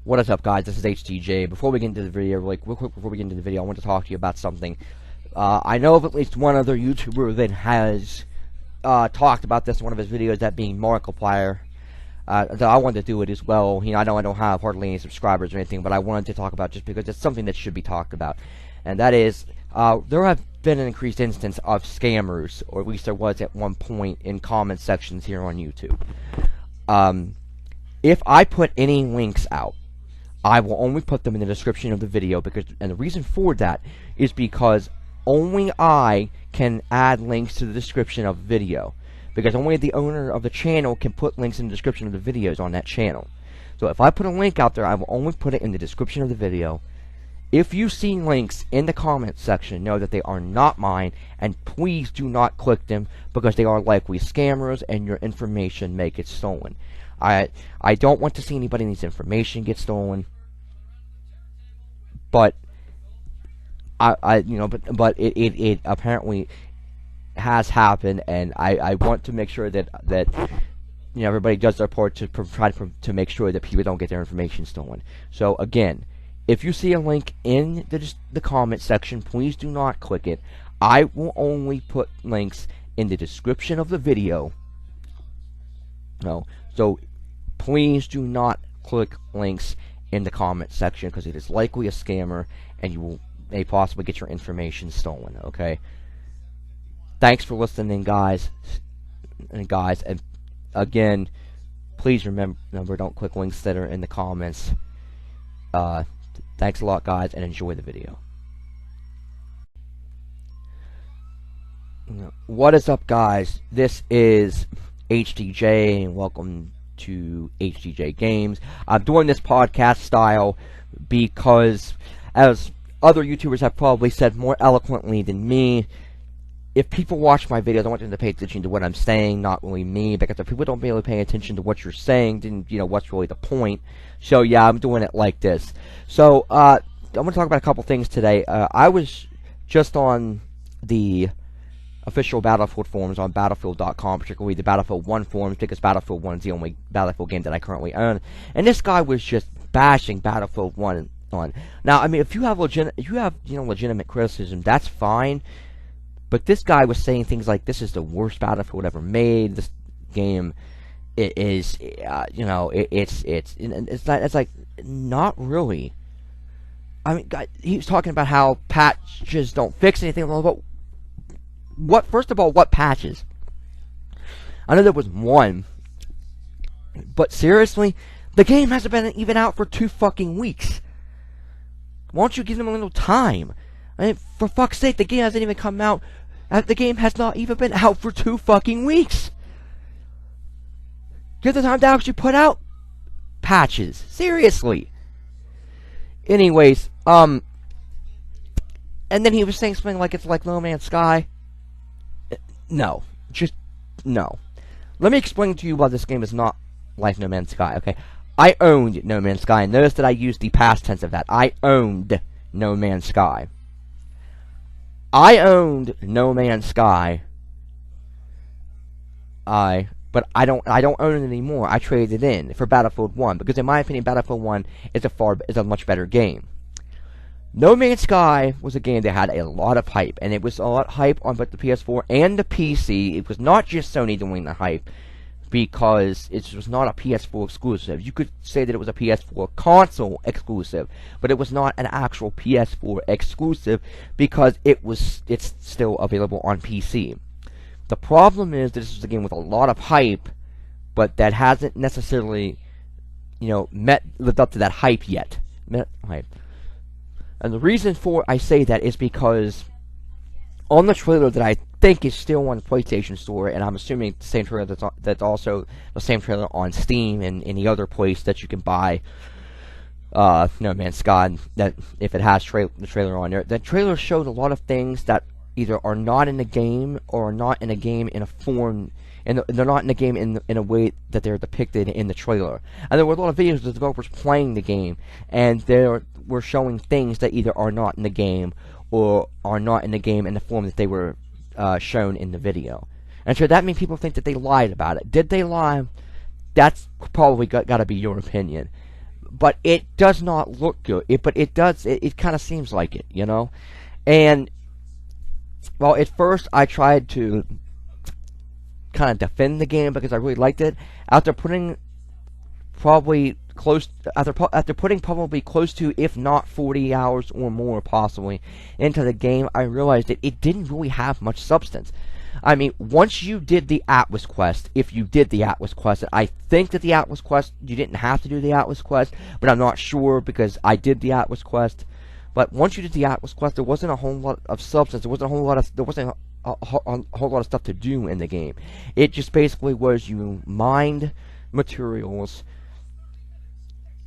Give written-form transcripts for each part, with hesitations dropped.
What is up, guys? This is HTJ. Before we get into the video, real quick before we get into the video, I want to talk to you about something. I know of at least one other YouTuber that has talked about this in one of his videos, that being Markiplier. So I wanted to do it as well. You know, I know I don't have hardly any subscribers or anything, but I wanted to talk about just because it's something that should be talked about. And that is, there have been an increased instance of scammers, or at least there was at one point, in comment sections here on YouTube. If I put any links out, I will only put them in the description of the video, and the reason for that is because only I can add links to the description of the video, because only the owner of the channel can put links in the description of the videos on that channel. So if I put a link out there, I will only put it in the description of the video. If you see links in the comment section, know that they are not mine, and please do not click them, because they are likely scammers and your information may get stolen. I don't want to see anybody's information get stolen, but but it apparently has happened, and I want to make sure that everybody does their part to try to make sure that people don't get their information stolen. So again, if you see a link in the comment section, please do not click it. I will only put links in the description of the video. So please do not click links in the comment section, because it is likely a scammer, and you may possibly get your information stolen. Okay. Thanks for listening, guys. And again, please remember, don't click links that are in the comments. Thanks a lot, guys, and enjoy the video. What is up, guys? This is HTJ, and welcome to HTJ Games. I'm doing this podcast style because, as other YouTubers have probably said more eloquently than me, if people watch my videos, I want them to pay attention to what I'm saying, not really me, because if people don't really pay attention to what you're saying, then, what's really the point? So, yeah, I'm doing it like this. So, I'm going to talk about a couple things today. I was just on the official Battlefield forums on Battlefield.com, particularly the Battlefield 1 forums, because Battlefield 1 is the only Battlefield game that I currently own. And this guy was just bashing Battlefield 1 on. Now, I mean, if you have legitimate criticism, that's fine. But this guy was saying things like, "This is the worst Battlefield ever made. This game it's like, not really." I mean, he was talking about how patches don't fix anything. But first of all, what patches? I know there was one, but seriously, the game hasn't been even out for 2 fucking weeks. Why don't you give them a little time? I mean, for fuck's sake, the game hasn't even come out. The game has not even been out for 2 fucking weeks. Give the time to actually put out patches. Seriously. Anyways, and then he was saying something like it's like No Man's Sky. No. Just, no. Let me explain to you why this game is not like No Man's Sky, okay? I owned No Man's Sky, and notice that I used the past tense of that. I owned No Man's Sky. I owned No Man's Sky. But I don't own it anymore. I traded it in for Battlefield 1, because in my opinion, Battlefield 1 is a much better game. No Man's Sky was a game that had a lot of hype, and it was a lot of hype on both the PS4 and the PC. It was not just Sony doing the hype, because it was not a PS4 exclusive. You could say that it was a PS4 console exclusive, but it was not an actual PS4 exclusive, because it's still available on PC. The problem is that this is a game with a lot of hype, but that hasn't necessarily, lived up to that hype yet. And the reason for I say that is because on the trailer that I think is still on the PlayStation Store, and I'm assuming the same trailer that's also the same trailer on Steam and any other place that you can buy No Man's Sky, that if it has the trailer on there, that trailer showed a lot of things that either are not in the game or are not in a game in a form, and they're not in the game in a way that they're depicted in the trailer. And there were a lot of videos of the developers playing the game, and they were showing things that either are not in the game or are not in the game in the form that they were shown in the video. And so that means people think that they lied about it. Did they lie? That's probably got to be your opinion. but it does not look good. But it does. It kind of seems like it, And well, at first I tried to kind of defend the game because I really liked it. After putting probably close after putting probably close to, if not 40 hours or more possibly into the game, I realized that it didn't really have much substance. I mean, once you did the Atlas quest, if you did the Atlas quest, I think that the Atlas quest, you didn't have to do the Atlas quest, but I'm not sure because I did the Atlas quest. But once you did the Atlas quest, there wasn't a whole lot of substance. There wasn't a whole lot of stuff to do in the game. It just basically was you mined materials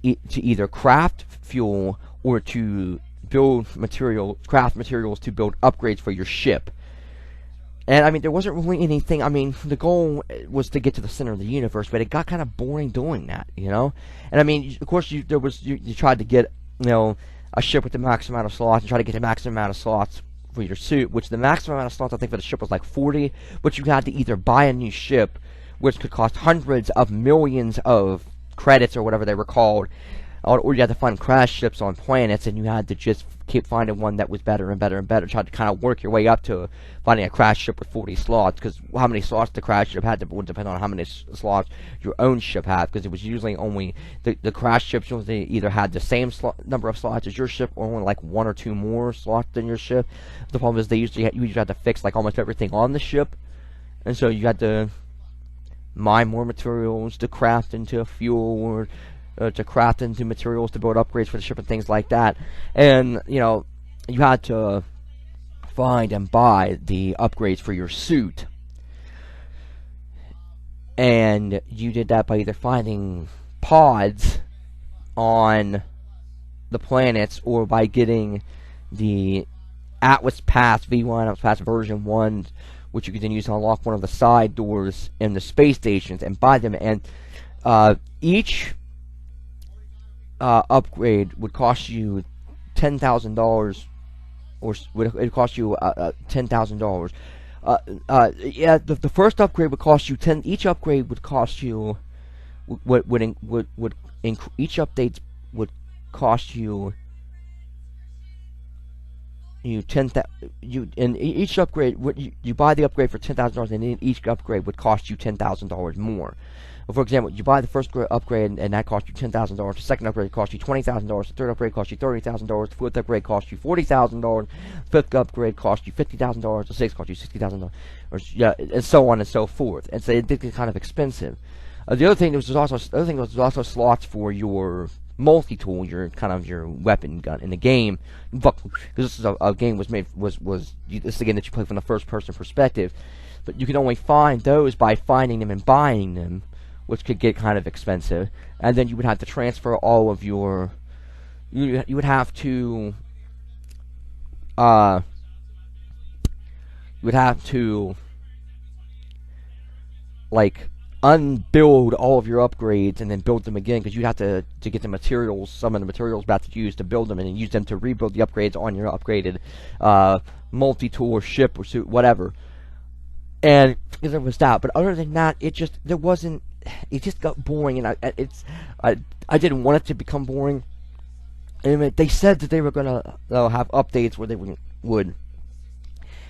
to either craft fuel or to craft materials to build upgrades for your ship. And I mean, there wasn't really anything. I mean, the goal was to get to the center of the universe, but it got kind of boring doing that, And I mean, of course, you tried to get, a ship with the max amount of slots, and try to get the maximum amount of slots for your suit, which the maximum amount of slots I think for the ship was like 40. But you had to either buy a new ship, which could cost hundreds of millions of credits or whatever they were called, or you had to find crash ships on planets, and you had to just keep finding one that was better and better and better. Try to kind of work your way up to finding a crash ship with 40 slots, because how many slots the crash ship had would depend on how many slots your own ship had, because it was usually only the crash ships usually either had the same number of slots as your ship, or only like one or two more slots than your ship. The problem is you usually had to fix like almost everything on the ship, and so you had to mine more materials to craft into fuel, or to craft into materials to build upgrades for the ship and things like that. And, you had to find and buy the upgrades for your suit. And you did that by either finding pods on the planets, or by getting the Atlas Pass V1, Atlas Pass version 1, which you can then use to unlock one of the side doors in the space stations and buy them. And each upgrade would cost you $10,000, or would cost you $10,000. Yeah, the first upgrade would cost you 10. Each upgrade would cost you each update would cost you and each upgrade you buy the upgrade for $10,000, and then each upgrade would cost you $10,000 more. For example, you buy the first upgrade, and that costs you $10,000. The second upgrade costs you $20,000. The third upgrade costs you $30,000. The fourth upgrade costs you $40,000. The fifth upgrade costs you $50,000. The sixth costs you $60,000, and so on and so forth. And so it did get kind of expensive. The other thing was also slots for your multi-tool, your weapon gun in the game. Because this is a game this is a game that you play from the first-person perspective, but you can only find those by finding them and buying them, which could get kind of expensive. And then you would have to transfer all of your... You would have to... like, unbuild all of your upgrades and then build them again, because you'd have to get the materials, some of the materials about to use to build them, and then use them to rebuild the upgrades on your upgraded multi-tool or ship or suit, whatever. And there was that. But other than that, it just got boring, and I didn't want it to become boring. And they said that they were gonna have updates where they would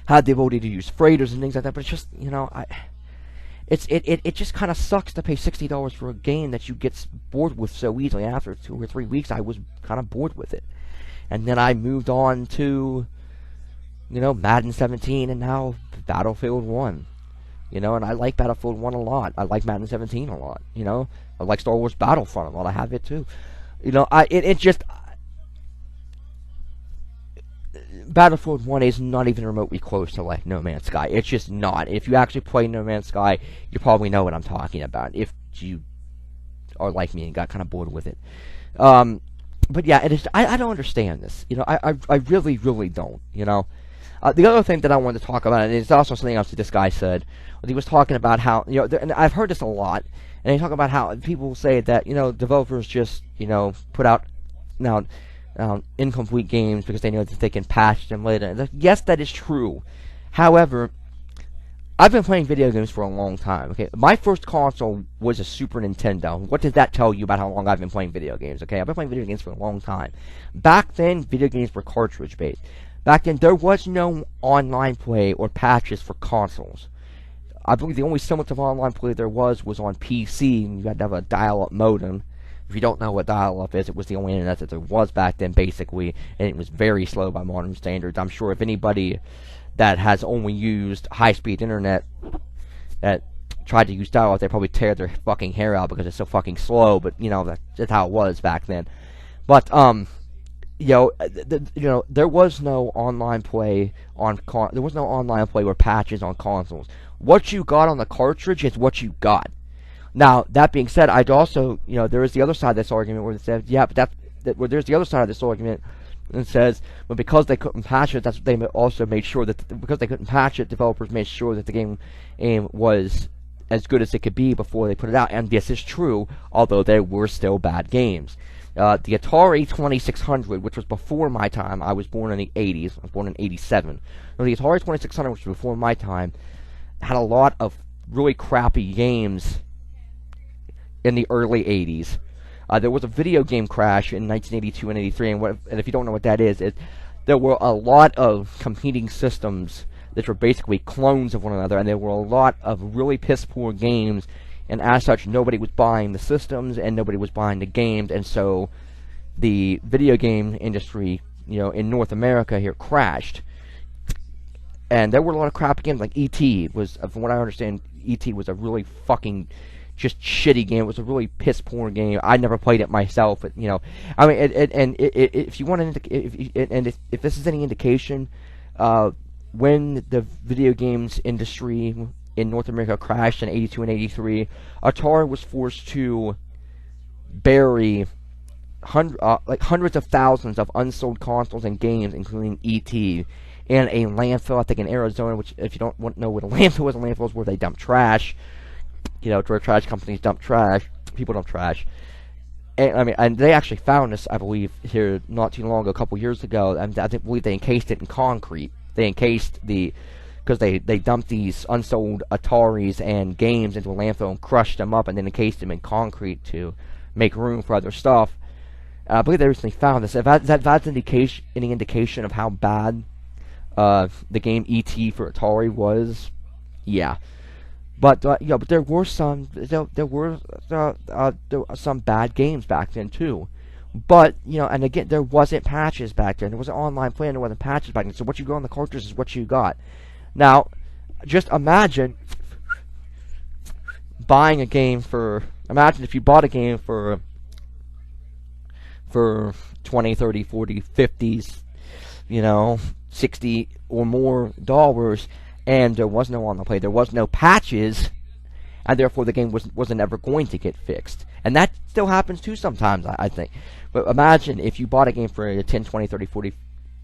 have the ability to use freighters and things like that. But it's just, it just kind of sucks to pay $60 for a game that you get bored with so easily. After 2 or 3 weeks, I was kind of bored with it, and then I moved on to Madden 17, and now Battlefield 1. And I like Battlefield 1 a lot. I like Madden 17 a lot. I like Star Wars Battlefront a lot. I have it too. Battlefield 1 is not even remotely close to like No Man's Sky. It's just not. If you actually play No Man's Sky, you probably know what I'm talking about. If you are like me and got kind of bored with it. But yeah, it is. I don't understand this. I really, really don't. The other thing that I wanted to talk about, and it's also something else that this guy said, he was talking about how, and I've heard this a lot, and he talked about how people say that, developers just, put out incomplete games because they know that they can patch them later. And yes, that is true. However, I've been playing video games for a long time, okay? My first console was a Super Nintendo. What does that tell you about how long I've been playing video games, okay? I've been playing video games for a long time. Back then, video games were cartridge-based. Back then, there was no online play or patches for consoles. I believe the only semblance of online play there was on PC, and you had to have a dial-up modem. If you don't know what dial-up is, it was the only internet that there was back then, basically, and it was very slow by modern standards. I'm sure if anybody that has only used high-speed internet that tried to use dial-up, they probably tear their fucking hair out because it's so fucking slow. But you know, that's how it was back then. But there was no online play there was no online play or patches on consoles. What you got on the cartridge is what you got. Now, that being said, I'd also, there is the other side of this argument where it says, yeah, but there's the other side of this argument and says, well, because they couldn't patch it, they also made sure that because they couldn't patch it, developers made sure that the game was as good as it could be before they put it out. And this is true, although there were still bad games. The Atari 2600, which was before my time, I was born in the 80s. I was born in 87. Now, the Atari 2600, which was before my time, had a lot of really crappy games in the early 80s. There was a video game crash in 1982 and 83, and if you don't know what that is, there were a lot of competing systems that were basically clones of one another, and there were a lot of really piss-poor games, and as such, nobody was buying the systems, and nobody was buying the games, and so the video game industry, in North America here crashed. And there were a lot of crappy games, like E.T. was, from what I understand, E.T. was a really fucking just shitty game. It was a really piss poor game. I never played it myself, but I mean, if you want to, if this is any indication, when the video games industry in North America crashed in 82 and 83, Atari was forced to bury hundreds of thousands of unsold consoles and games, including E.T., in a landfill, I think in Arizona, which, if you don't know what a landfill is where they dump trash. Where trash companies dump trash, people dump trash. And and they actually found this, I believe, here not too long ago, a couple years ago. And I believe they encased it in concrete. They encased because they dumped these unsold Ataris and games into a landfill and crushed them up, and then encased them in concrete to make room for other stuff. I believe they recently found this. If that's any indication of how bad the game E.T. for Atari was, yeah. But but there were some bad games back then too. But and again, there wasn't patches back then. There wasn't online play, and there wasn't patches back then. So what you got on the cartridge is what you got. Now, just imagine buying a game for. Imagine if you bought a game for 20, 30, 40, 50s, 60 or more dollars, and there was no online play, there was no patches, and therefore the game wasn't ever going to get fixed. And that still happens too sometimes, I think. But imagine if you bought a game for 10, 20, 30, 40,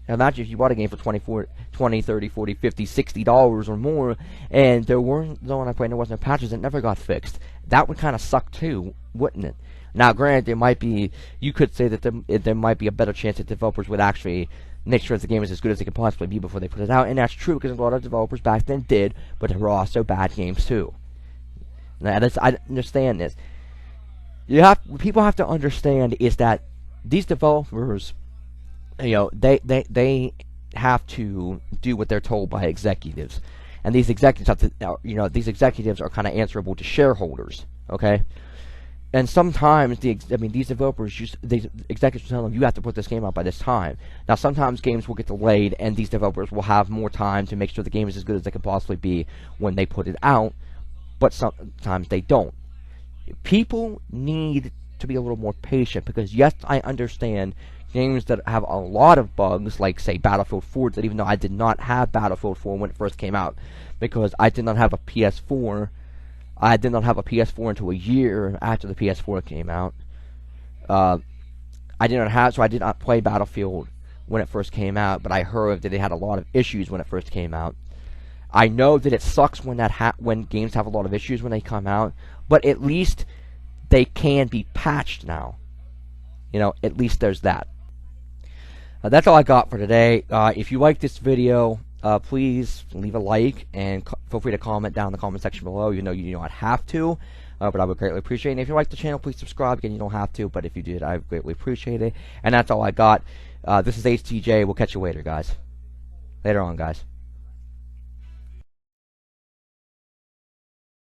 imagine if you bought a game for 20, 30, 40, 50, 60 dollars or more, and there weren't no online play and there wasn't no patches, it never got fixed. That would kind of suck too, wouldn't it? Now, granted, you could say that there might be a better chance that developers would actually make sure that the game is as good as it could possibly be before they put it out, and that's true because a lot of developers back then did, but there were also bad games too. Now, I understand this. People have to understand is that these developers, they have to do what they're told by executives, and these executives have to, these executives are kind of answerable to shareholders, okay? And sometimes these developers, these executives tell them, you have to put this game out by this time. Now, sometimes games will get delayed, and these developers will have more time to make sure the game is as good as it can possibly be when they put it out, but sometimes they don't. People need to be a little more patient, because yes, I understand games that have a lot of bugs, like, say, Battlefield 4, that even though I did not have Battlefield 4 when it first came out, because I did not have a PS4, I did not have a PS4 until a year after the PS4 came out. I did not play Battlefield when it first came out, but I heard that it had a lot of issues when it first came out. I know that it sucks when games have a lot of issues when they come out, but at least they can be patched now. At least there's that. That's all I got for today. If you like this video, please leave a like and feel free to comment down in the comment section below. You know you do not have to, but I would greatly appreciate it. And if you like the channel, please subscribe. Again, you don't have to, but if you did, I would greatly appreciate it. And that's all I got. This is HTJ. We'll catch you later, guys. Later on, guys.